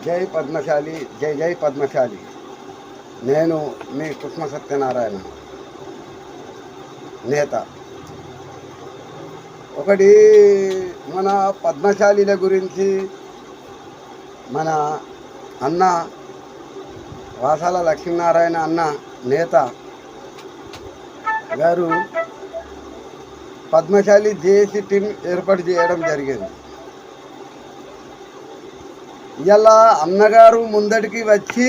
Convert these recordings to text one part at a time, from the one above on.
జై పద్మశాలి, జై జై పద్మశాలి. నేను మీ కృష్ణ సత్యనారాయణ నేత. ఒకటి మన పద్మశాలిల గురించి మన అన్న వాసాల లక్ష్మీనారాయణ అన్న నేత గారు పద్మశాలి జేఏసీ టీం ఏర్పాటు చేయడం జరిగింది. ఇలా అన్నగారు ముందటికి వచ్చి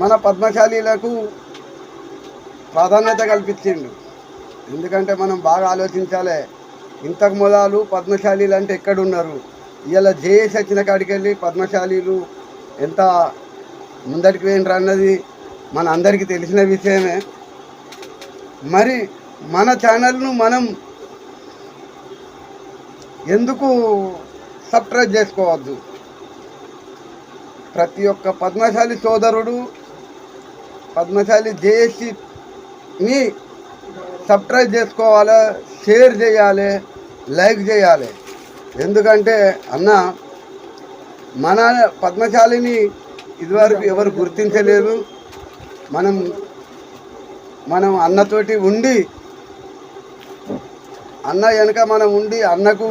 మన పద్మశాలీలకు ప్రాధాన్యత కల్పించిండు. ఎందుకంటే మనం బాగా ఆలోచించాలి. ఇంతకు మొదలు పద్మశాలీలు అంటే ఎక్కడున్నారు? ఇలా జేఏసీ వచ్చిన కాడికి వెళ్ళి పద్మశాలీలు ఎంత ముందటికి పోయినరు అన్నది మన అందరికీ తెలిసిన విషయమే. మరి మన ఛానల్ను మనం ఎందుకు సబ్స్క్రైబ్ చేసుకోవద్దు? ప్రతి ఒక్క పద్మశాలి సోదరుడు పద్మశాలి జేఏసీని సబ్స్క్రైబ్ చేసుకోవాలి, షేర్ చేయాలి, లైక్ చేయాలి. ఎందుకంటే అన్న మన పద్మశాలిని ఇదివరకు ఎవరు గుర్తించలేదు. మనం అన్నతోటి ఉండి అన్న వెనక మనం ఉండి అన్నకు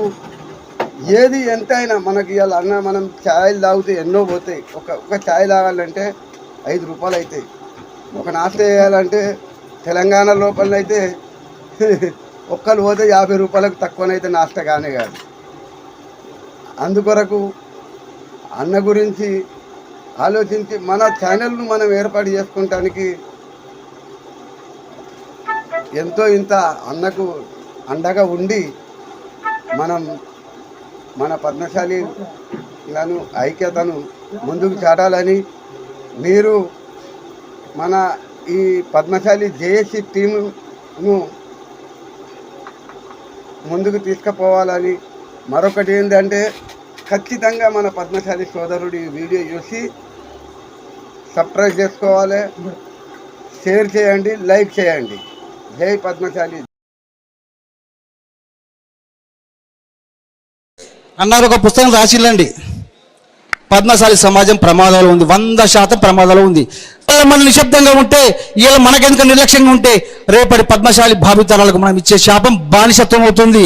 ఏది ఎంతైనా మనకి ఇవాళ అన్న మనం ఛాయలు తాగితే ఎన్నో పోతాయి. ఒక ఛాయ్ తాగాలంటే 5 రూపాయలు అవుతాయి. ఒక నాస్తా వేయాలంటే తెలంగాణ లోపలనైతే ఒక్కరు పోతే 50 రూపాయలకు తక్కువనైతే నాస్తా కానే కాదు. అందుకొరకు అన్న గురించి ఆలోచించి మన ఛానల్ను మనం ఏర్పాటు చేసుకోవటానికి ఎంతో ఇంత అన్నకు అండగా ఉండి మనం మన పద్మశాలీలను ఐక్యతను ముందుకు చాటాలని, మీరు మన ఈ పద్మశాలి జేఏసీ టీమును ముందుకు తీసుకుపోవాలని. మరొకటి ఏంటంటే ఖచ్చితంగా మన పద్మశాలి సోదరుడి వీడియో చూసి సబ్స్క్రైబ్ చేసుకోవాలి, షేర్ చేయండి, లైక్ చేయండి. జై పద్మశాలి. అన్నారు ఒక పుస్తకం రాసిల్లండి, పద్మశాలి సమాజం ప్రమాదాలు ఉంది, 100% ప్రమాదాలు ఉంది. మనం నిశ్శబ్దంగా ఉంటే, ఇలా మనకెందుకు నిర్లక్ష్యంగా ఉంటే రేపటి పద్మశాలి భావితరాలకు మనం ఇచ్చే శాపం బానిసత్వం అవుతుంది.